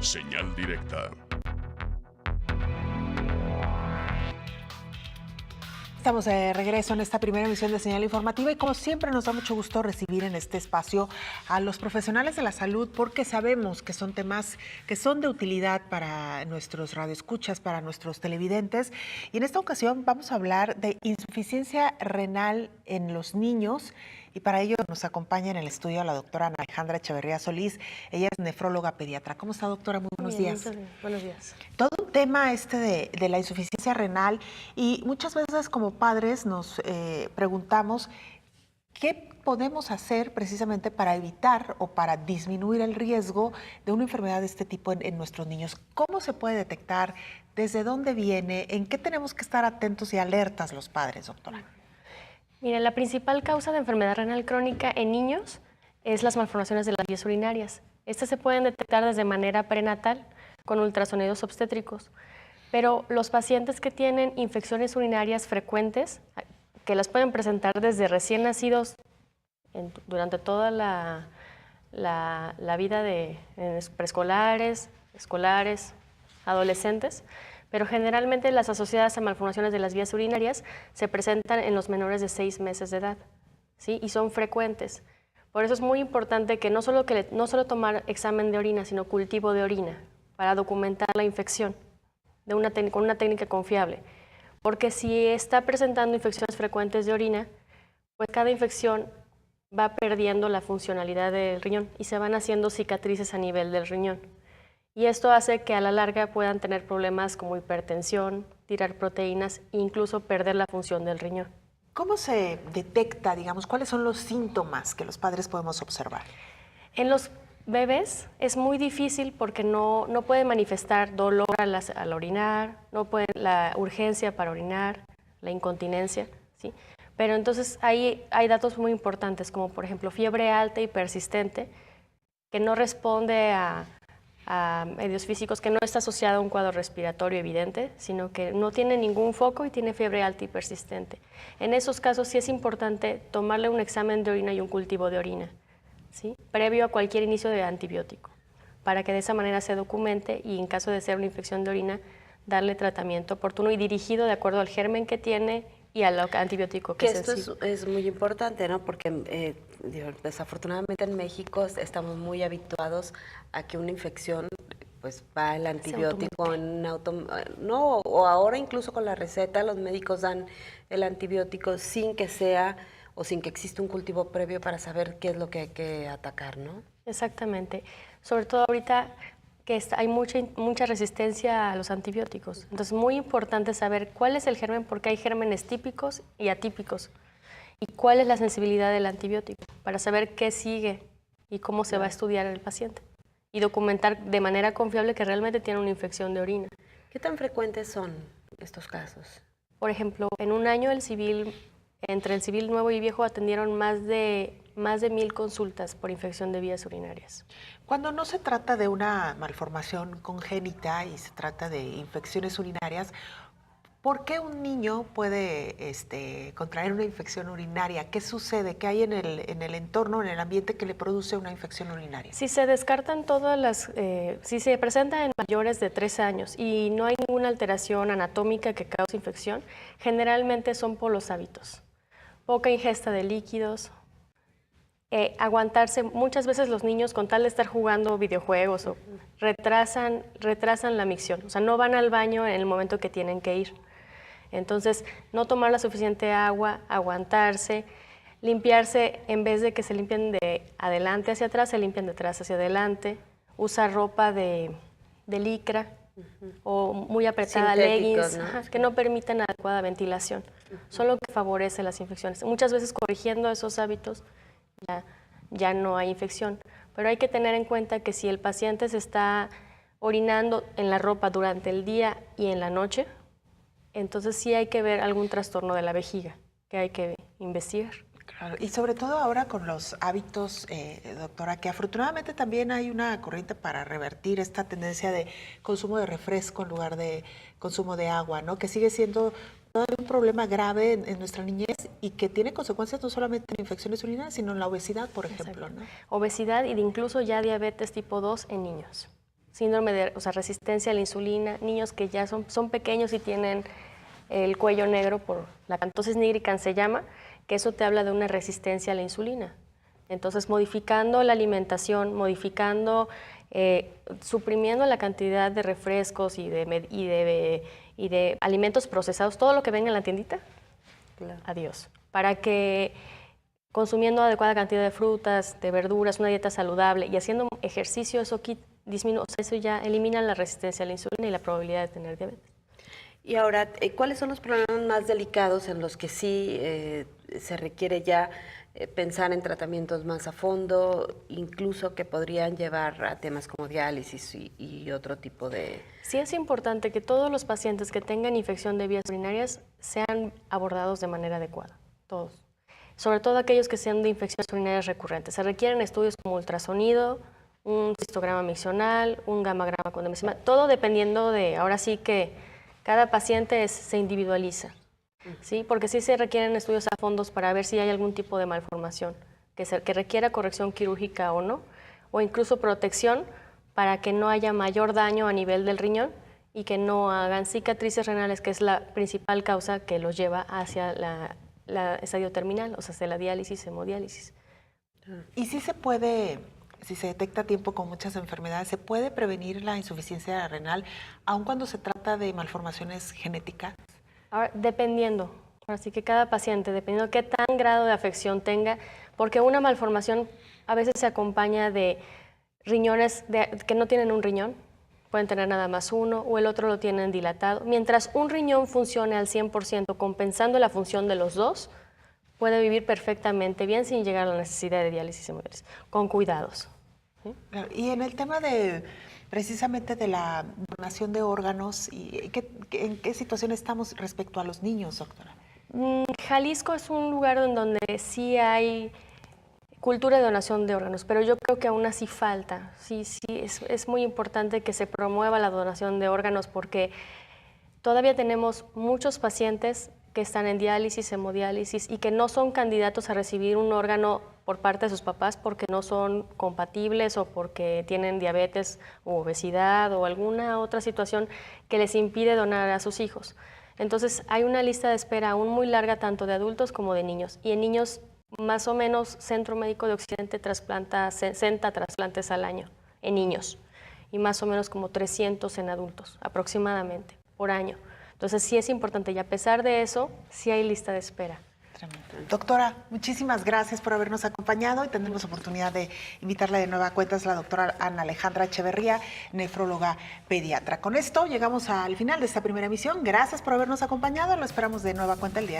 Señal directa. Estamos de regreso en esta primera emisión de Señal Informativa y como siempre nos da mucho gusto recibir en este espacio a los profesionales de la salud porque sabemos que son temas que son de utilidad para nuestros radioescuchas, para nuestros televidentes, y en esta ocasión vamos a hablar de insuficiencia renal en los niños. Y para ello nos acompaña en el estudio la doctora Ana Alejandra Echeverría Solís. Ella es nefróloga pediatra. ¿Cómo está, doctora? Muy buenos días. Buenos días. Todo un tema de la insuficiencia renal, y muchas veces como padres nos preguntamos qué podemos hacer precisamente para evitar o para disminuir el riesgo de una enfermedad de este tipo en nuestros niños. ¿Cómo se puede detectar? ¿Desde dónde viene? ¿En qué tenemos que estar atentos y alertas los padres, doctora? Mira, la principal causa de enfermedad renal crónica en niños es las malformaciones de las vías urinarias. Estas se pueden detectar desde manera prenatal con ultrasonidos obstétricos, pero los pacientes que tienen infecciones urinarias frecuentes, que las pueden presentar desde recién nacidos durante toda la vida de preescolares, escolares, adolescentes, pero generalmente las asociadas a malformaciones de las vías urinarias se presentan en los menores de 6 meses de edad, ¿sí? Y son frecuentes. Por eso es muy importante que no solo tomar examen de orina, sino cultivo de orina para documentar la infección con una técnica confiable. Porque si está presentando infecciones frecuentes de orina, pues cada infección va perdiendo la funcionalidad del riñón y se van haciendo cicatrices a nivel del riñón. Y esto hace que a la larga puedan tener problemas como hipertensión, tirar proteínas e incluso perder la función del riñón. ¿Cómo se detecta, digamos, cuáles son los síntomas que los padres podemos observar? En los bebés es muy difícil porque no pueden manifestar dolor al orinar, no pueden, la urgencia para orinar, la incontinencia, ¿sí? Pero entonces ahí hay datos muy importantes, como por ejemplo fiebre alta y persistente, que no responde a medios físicos, que no está asociado a un cuadro respiratorio evidente, sino que no tiene ningún foco y tiene fiebre alta y persistente. En esos casos sí es importante tomarle un examen de orina y un cultivo de orina, ¿sí? Previo a cualquier inicio de antibiótico, para que de esa manera se documente y en caso de ser una infección de orina, darle tratamiento oportuno y dirigido de acuerdo al germen que tiene y al antibiótico que esto es muy importante, ¿no? Porque desafortunadamente en México estamos muy habituados a que una infección pues va el antibiótico o ahora incluso con la receta los médicos dan el antibiótico sin que sea o sin que exista un cultivo previo para saber qué es lo que hay que atacar, ¿no? Exactamente. Sobre todo ahorita que hay mucha resistencia a los antibióticos. Entonces, es muy importante saber cuál es el germen, porque hay gérmenes típicos y atípicos, y cuál es la sensibilidad del antibiótico, para saber qué sigue y cómo se va a estudiar el paciente, y documentar de manera confiable que realmente tiene una infección de orina. ¿Qué tan frecuentes son estos casos? Por ejemplo, en un año entre el civil nuevo y viejo atendieron más de 1,000 consultas por infección de vías urinarias. Cuando no se trata de una malformación congénita y se trata de infecciones urinarias, ¿por qué un niño puede contraer una infección urinaria? ¿Qué sucede? ¿Qué hay en el entorno, en el ambiente que le produce una infección urinaria? Si se descartan si se presenta en mayores de 3 años y no hay ninguna alteración anatómica que cause infección, generalmente son por los hábitos. Poca ingesta de líquidos, aguantarse, muchas veces los niños con tal de estar jugando videojuegos o retrasan la micción, o sea, no van al baño en el momento que tienen que ir. Entonces, no tomar la suficiente agua, aguantarse, limpiarse, en vez de que se limpien de adelante hacia atrás, se limpian de atrás hacia adelante, usar ropa de licra o muy apretada, leggings, ¿no? que no permitan adecuada ventilación, solo que favorece las infecciones. Muchas veces corrigiendo esos hábitos ya no hay infección, pero hay que tener en cuenta que si el paciente se está orinando en la ropa durante el día y en la noche, entonces sí hay que ver algún trastorno de la vejiga que hay que investigar. Claro, y sobre todo ahora con los hábitos, doctora, que afortunadamente también hay una corriente para revertir esta tendencia de consumo de refresco en lugar de consumo de agua, ¿no? Que sigue siendo todavía un problema grave en nuestra niñez y que tiene consecuencias no solamente en infecciones urinarias, sino en la obesidad, por ejemplo, ¿no? Obesidad y incluso ya diabetes tipo 2 en niños. síndrome de, o sea, resistencia a la insulina, niños que ya son pequeños y tienen el cuello negro por la acantosis nigricans se llama, que eso te habla de una resistencia a la insulina. Entonces, modificando la alimentación, suprimiendo la cantidad de refrescos y de alimentos procesados, todo lo que venga en la tiendita, Claro. adiós. Para que consumiendo adecuada cantidad de frutas, de verduras, una dieta saludable y haciendo ejercicio, eso disminuye, o sea, eso ya elimina la resistencia a la insulina y la probabilidad de tener diabetes. Y ahora, ¿cuáles son los problemas más delicados en los que sí se requiere ya pensar en tratamientos más a fondo, incluso que podrían llevar a temas como diálisis y otro tipo de... Sí es importante que todos los pacientes que tengan infección de vías urinarias sean abordados de manera adecuada, todos. Sobre todo aquellos que sean de infecciones urinarias recurrentes. Se requieren estudios como ultrasonido, un cistograma miccional, un gammagrama con demesima, todo dependiendo de, ahora sí que cada paciente se individualiza, ¿sí? Porque sí se requieren estudios a fondos para ver si hay algún tipo de malformación que requiera corrección quirúrgica o no, o incluso protección para que no haya mayor daño a nivel del riñón y que no hagan cicatrices renales, que es la principal causa que los lleva hacia la estadio terminal, o sea, hacia la diálisis, hemodiálisis. Y sí se puede, si se detecta a tiempo con muchas enfermedades, ¿se puede prevenir la insuficiencia renal aun cuando se trata de malformaciones genéticas? Ahora, dependiendo, así que cada paciente, dependiendo de qué tan grado de afección tenga, porque una malformación a veces se acompaña de riñones que no tienen un riñón, pueden tener nada más uno, o el otro lo tienen dilatado. Mientras un riñón funcione al 100%, compensando la función de los dos, puede vivir perfectamente bien sin llegar a la necesidad de diálisis hemodiálisis, con cuidados. ¿Sí? Claro. Y en el tema de precisamente de la donación de órganos, ¿en qué situación estamos respecto a los niños, doctora? Jalisco es un lugar en donde sí hay cultura de donación de órganos, pero yo creo que aún así falta. Sí, es muy importante que se promueva la donación de órganos porque todavía tenemos muchos pacientes que están en diálisis, hemodiálisis y que no son candidatos a recibir un órgano por parte de sus papás porque no son compatibles o porque tienen diabetes o obesidad o alguna otra situación que les impide donar a sus hijos. Entonces hay una lista de espera aún muy larga tanto de adultos como de niños. Y en niños más o menos Centro Médico de Occidente trasplanta 60 trasplantes al año en niños y más o menos como 300 en adultos aproximadamente por año. Entonces sí es importante y a pesar de eso, sí hay lista de espera. Tremendo. Doctora, muchísimas gracias por habernos acompañado y tendremos oportunidad de invitarla de nueva cuenta. Es la doctora Ana Alejandra Echeverría, nefróloga pediatra. Con esto llegamos al final de esta primera emisión. Gracias por habernos acompañado. Lo esperamos de nueva cuenta el día.